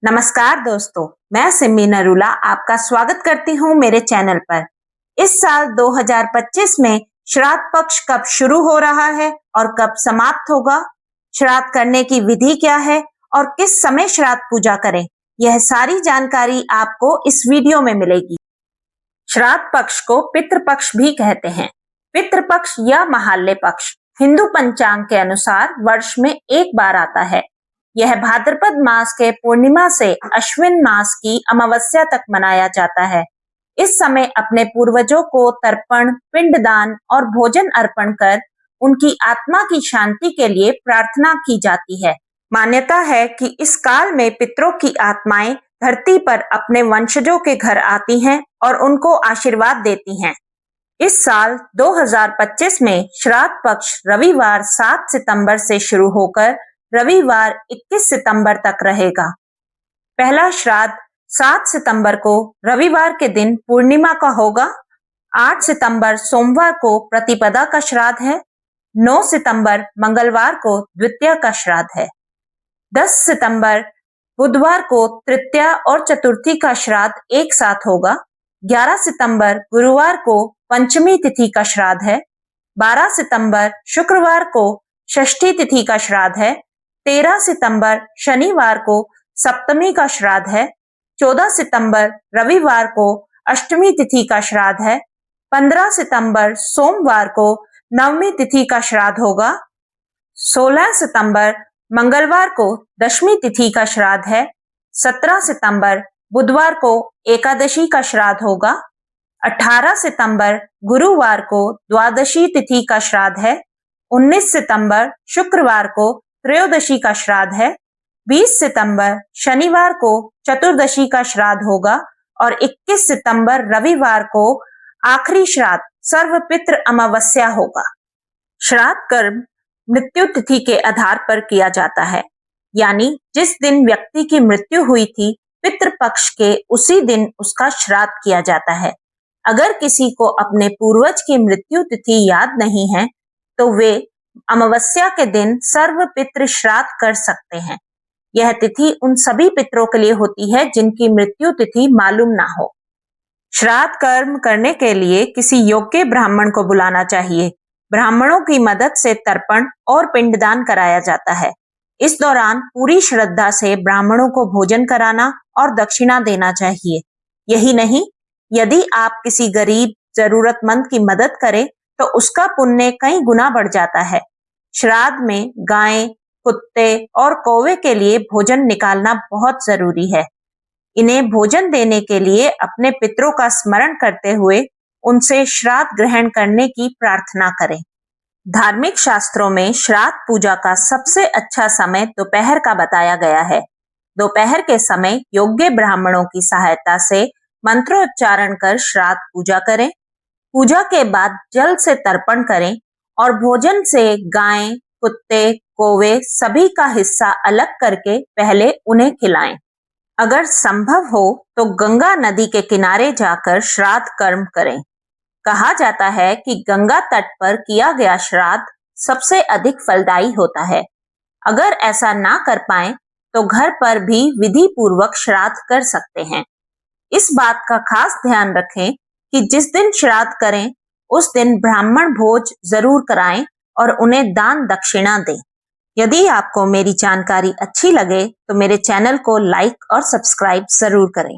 नमस्कार दोस्तों, मैं सिमी नरूला आपका स्वागत करती हूँ मेरे चैनल पर। इस साल 2025 में श्राद्ध पक्ष कब शुरू हो रहा है और कब समाप्त होगा, श्राद्ध करने की विधि क्या है और किस समय श्राद्ध पूजा करें, यह सारी जानकारी आपको इस वीडियो में मिलेगी। श्राद्ध पक्ष को पितृपक्ष भी कहते हैं। पितृपक्ष या महालय पक्ष हिंदू पंचांग के अनुसार वर्ष में एक बार आता है। यह भाद्रपद मास के पूर्णिमा से अश्विन मास की अमावस्या तक मनाया जाता है। इस समय अपने पूर्वजों को तर्पण, पिंडदान और भोजन अर्पण कर उनकी आत्मा की शांति के लिए प्रार्थना की जाती है। मान्यता है कि इस काल में पितरों की आत्माएं धरती पर अपने वंशजों के घर आती हैं और उनको आशीर्वाद देती हैं। इस साल 2025 में श्राद्ध पक्ष रविवार 7 सितंबर से शुरू होकर रविवार 21 सितंबर तक रहेगा। पहला श्राद्ध 7 सितंबर को रविवार के दिन पूर्णिमा का होगा। 8 सितंबर सोमवार को प्रतिपदा का श्राद्ध है। 9 सितंबर मंगलवार को द्वितीया का श्राद्ध है। 10 सितंबर बुधवार को तृतीया और चतुर्थी का श्राद्ध एक साथ होगा। 11 सितंबर गुरुवार को पंचमी तिथि का श्राद्ध है। 12 सितंबर शुक्रवार को षष्ठी तिथि का श्राद्ध है। 13 सितंबर शनिवार को सप्तमी का श्राद्ध है। 14 सितंबर रविवार को अष्टमी तिथि का श्राद्ध है। 15 सितंबर सोमवार को नवमी तिथि का श्राद्ध होगा। 16 सितंबर मंगलवार को दशमी तिथि का श्राद्ध है। 17 सितंबर बुधवार को एकादशी का श्राद्ध होगा। 18 सितंबर गुरुवार को द्वादशी तिथि का श्राद्ध है। 19 सितंबर शुक्रवार को त्रयोदशी का श्राद्ध है। 20 सितंबर शनिवार को चतुर्दशी का श्राद्ध होगा और 21 सितंबर रविवार को आखिरी श्राद्ध सर्वपितृ अमावस्या होगा। श्राद्ध कर्म मृत्यु तिथि के आधार पर किया जाता है, यानी जिस दिन व्यक्ति की मृत्यु हुई थी पितृपक्ष के उसी दिन उसका श्राद्ध किया जाता है। अगर किसी को अपने पूर्वज की मृत्यु तिथि याद नहीं है तो वे अमावस्या के दिन सर्व पितृ श्राद्ध कर सकते हैं। यह तिथि उन सभी पितरों के लिए होती है जिनकी मृत्यु तिथि मालूम ना हो। श्राद्ध कर्म करने के लिए किसी योग्य ब्राह्मण को बुलाना चाहिए। ब्राह्मणों की मदद से तर्पण और पिंडदान कराया जाता है। इस दौरान पूरी श्रद्धा से ब्राह्मणों को भोजन कराना और दक्षिणा देना चाहिए। यही नहीं, यदि आप किसी गरीब जरूरतमंद की मदद करें तो उसका पुण्य कई गुना बढ़ जाता है। श्राद्ध में गाय, कुत्ते और कौवे के लिए भोजन निकालना बहुत जरूरी है। इन्हें भोजन देने के लिए अपने पितरों का स्मरण करते हुए उनसे श्राद्ध ग्रहण करने की प्रार्थना करें। धार्मिक शास्त्रों में श्राद्ध पूजा का सबसे अच्छा समय दोपहर का बताया गया है। दोपहर के समय योग्य ब्राह्मणों की सहायता से मंत्रोच्चारण कर श्राद्ध पूजा करें। पूजा के बाद जल से तर्पण करें और भोजन से गाय, कुत्ते, कौवे सभी का हिस्सा अलग करके पहले उन्हें खिलाएं। अगर संभव हो तो गंगा नदी के किनारे जाकर श्राद्ध कर्म करें। कहा जाता है कि गंगा तट पर किया गया श्राद्ध सबसे अधिक फलदायी होता है। अगर ऐसा ना कर पाए तो घर पर भी विधि पूर्वक श्राद्ध कर सकते हैं। इस बात का खास ध्यान रखें कि जिस दिन श्राद्ध करें उस दिन ब्राह्मण भोज जरूर कराएं और उन्हें दान दक्षिणा दें। यदि आपको मेरी जानकारी अच्छी लगे तो मेरे चैनल को लाइक और सब्सक्राइब जरूर करें।